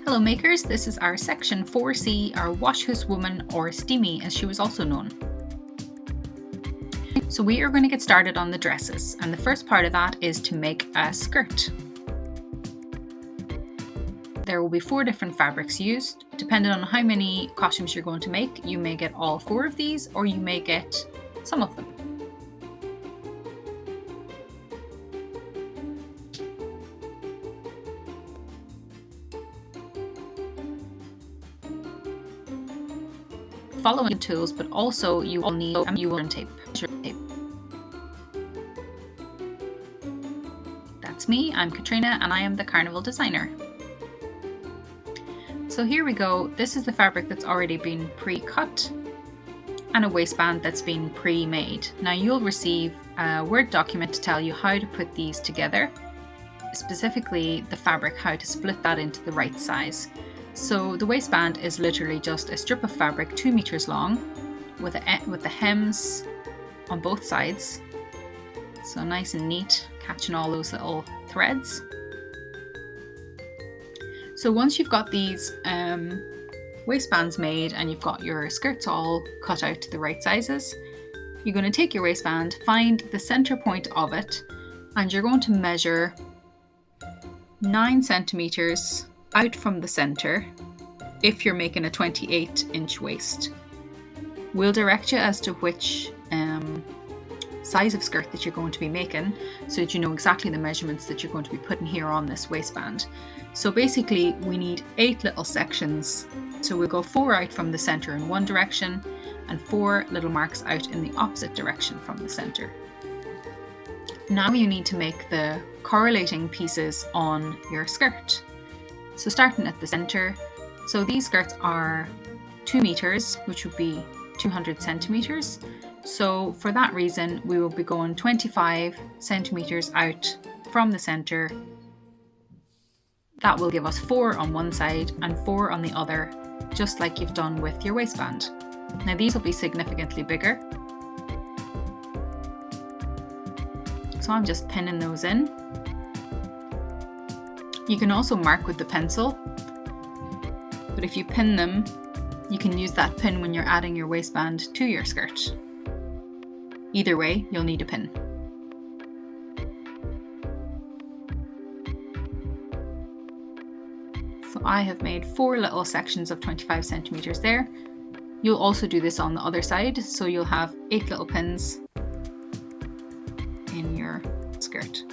Hello makers, this is our section 4C, our Wash Hoose Wumman, or Steamy as she was also known. So we are going to get started on the dresses, and the first part of that is to make a skirt. There will be 4 different fabrics used. Depending on how many costumes you're going to make, you may get all 4 of these or you may get some of them. Following the tools, but also you will need Wumman tape. That's me, I'm Katrina, and I am the carnival designer. So here we go, this is the fabric that's already been pre-cut and a waistband that's been pre-made. Now you'll receive a Word document to tell you how to put these together, specifically the fabric, how to split that into the right size. So the waistband is literally just a strip of fabric 2 meters long with the hems on both sides. So nice and neat, catching all those little threads. So once you've got these waistbands made and you've got your skirts all cut out to the right sizes, you're going to take your waistband, find the center point of it, and you're going to measure 9 centimeters out from the center if you're making a 28-inch waist. We'll direct you as to which size of skirt that you're going to be making so that you know exactly the measurements that you're going to be putting here on this waistband. So basically we need 8 little sections. So we'll go 4 out from the center in one direction and 4 little marks out in the opposite direction from the center. Now you need to make the correlating pieces on your skirt. So starting at the center, so these skirts are 2 meters, which would be 200 centimeters. So for that reason, we will be going 25 centimeters out from the center. That will give us 4 on one side and 4 on the other, just like you've done with your waistband. Now these will be significantly bigger. So I'm just pinning those in. You can also mark with the pencil, but if you pin them, you can use that pin when you're adding your waistband to your skirt. Either way, you'll need a pin. So I have made 4 little sections of 25 centimeters there. You'll also do this on the other side, so you'll have 8 little pins in your skirt.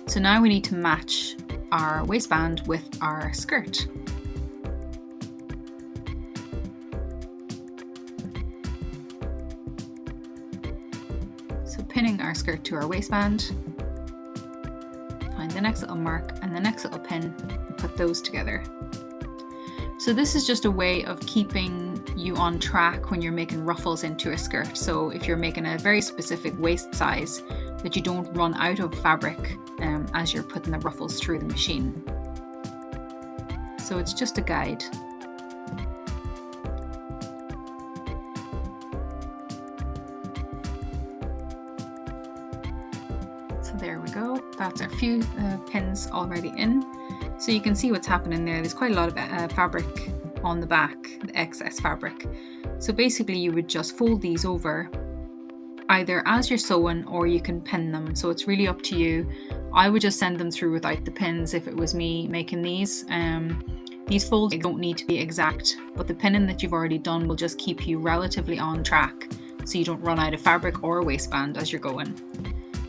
So now we need to match our waistband with our skirt. So pinning our skirt to our waistband, find the next little mark and the next little pin and put those together. So this is just a way of keeping you on track when you're making ruffles into a skirt. So if you're making a very specific waist size, that you don't run out of fabric as you're putting the ruffles through the machine. So it's just a guide. So there we go, that's our few pins already in. So you can see what's happening there. There's quite a lot of fabric on the back, the excess fabric. So basically you would just fold these over either as you're sewing or you can pin them. So it's really up to you. I would just send them through without the pins if it was me making these. These folds don't need to be exact, but the pinning that you've already done will just keep you relatively on track so you don't run out of fabric or waistband as you're going.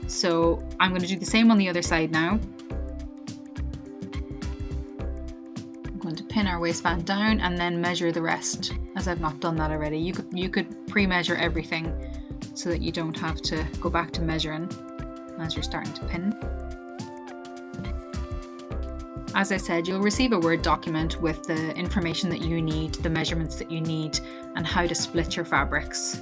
So I'm going to do the same on the other side now. I'm going to pin our waistband down and then measure the rest, as I've not done that already. You could pre-measure everything so that you don't have to go back to measuring as you're starting to pin. As I said, you'll receive a Word document with the information that you need, the measurements that you need, and how to split your fabrics.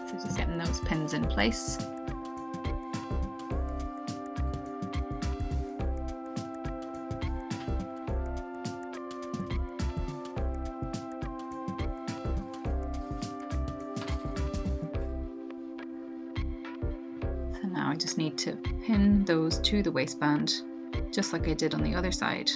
So just getting those pins in place. Now I just need to pin those to the waistband, just like I did on the other side.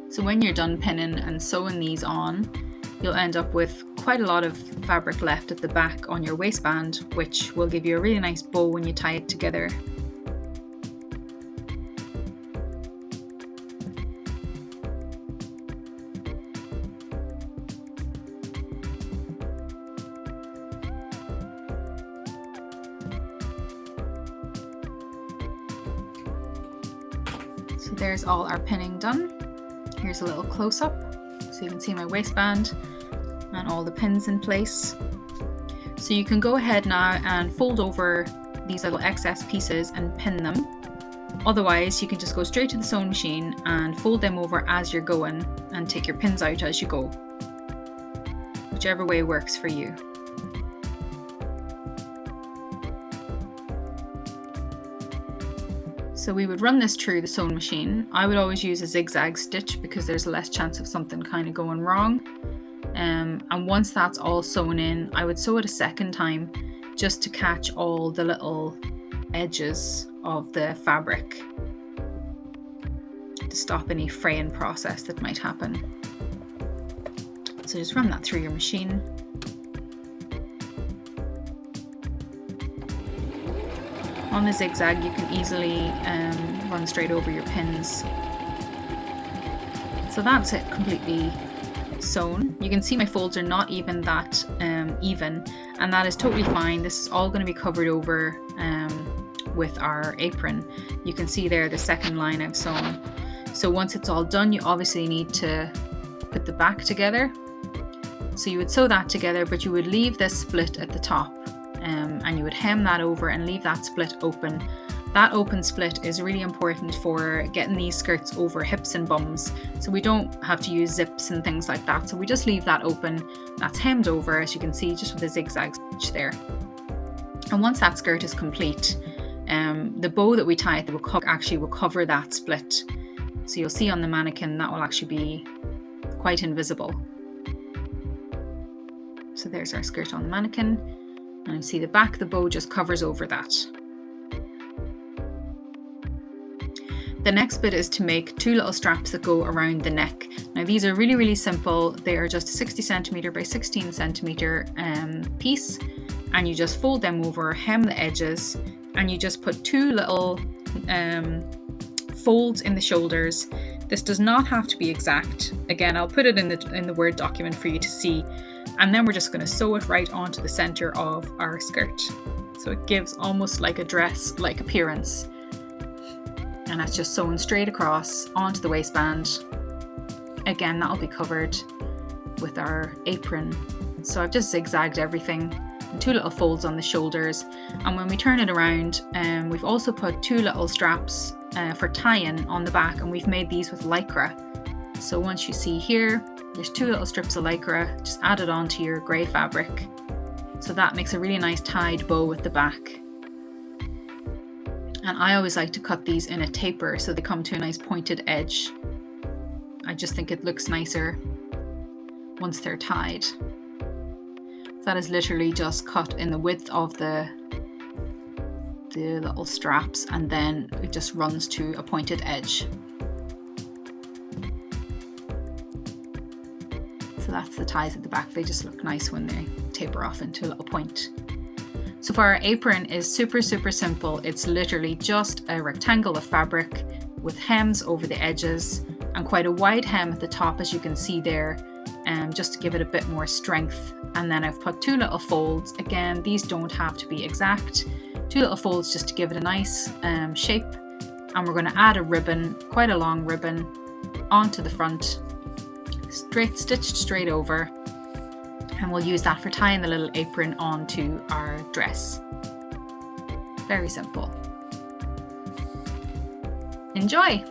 So when you're done pinning and sewing these on, you'll end up with quite a lot of fabric left at the back on your waistband, which will give you a really nice bow when you tie it together. So there's all our pinning done. Here's a little close-up so you can see my waistband and all the pins in place. So you can go ahead now and fold over these little excess pieces and pin them. Otherwise, you can just go straight to the sewing machine and fold them over as you're going and take your pins out as you go. Whichever way works for you. So we would run this through the sewing machine. I would always use a zigzag stitch because there's less chance of something kind of going wrong. And once that's all sewn in, I would sew it a second time just to catch all the little edges of the fabric to stop any fraying process that might happen. So just run that through your machine. On the zigzag, you can easily run straight over your pins. So that's it, completely sewn. You can see my folds are not even that even, and that is totally fine. This is all going to be covered over with our apron. You can see there the second line I've sewn. So once it's all done, you obviously need to put the back together. So you would sew that together, but you would leave this split at the top. And you would hem that over and leave that split open. That open split is really important for getting these skirts over hips and bums. So we don't have to use zips and things like that. So we just leave that open. That's hemmed over, as you can see, just with a zigzag stitch there. And once that skirt is complete, the bow that we tie it will cover that split. So you'll see on the mannequin that will actually be quite invisible. So there's our skirt on the mannequin. And you see the back, the bow just covers over that. The next bit is to make two little straps that go around the neck. Now these are really, really simple. They are just a 60 centimeter by 16 centimeter piece, and you just fold them over, hem the edges, and you just put two little folds in the shoulders. This does not have to be exact. Again, I'll put it in the Word document for you to see. And then we're just going to sew it right onto the center of our skirt. So it gives almost like a dress-like appearance. And that's just sewn straight across onto the waistband. Again, that'll be covered with our apron. So I've just zigzagged everything and two little folds on the shoulders. And when we turn it around, we've also put two little straps for tying on the back, and we've made these with Lycra. So once you see here, there's two little strips of Lycra just added onto your grey fabric. So that makes a really nice tied bow at the back. And I always like to cut these in a taper so they come to a nice pointed edge. I just think it looks nicer once they're tied. That is literally just cut in the width of the little straps, and then it just runs to a pointed edge. So that's the ties at the back. They just look nice when they taper off into a little point. So for our apron is super, super simple. It's literally just a rectangle of fabric with hems over the edges and quite a wide hem at the top, as you can see there, just to give it a bit more strength. And then I've put two little folds. Again, these don't have to be exact. Two little folds just to give it a nice shape. And we're going to add a ribbon, quite a long ribbon, onto the front, stitched straight over. And we'll use that for tying the little apron onto our dress. Very simple. Enjoy!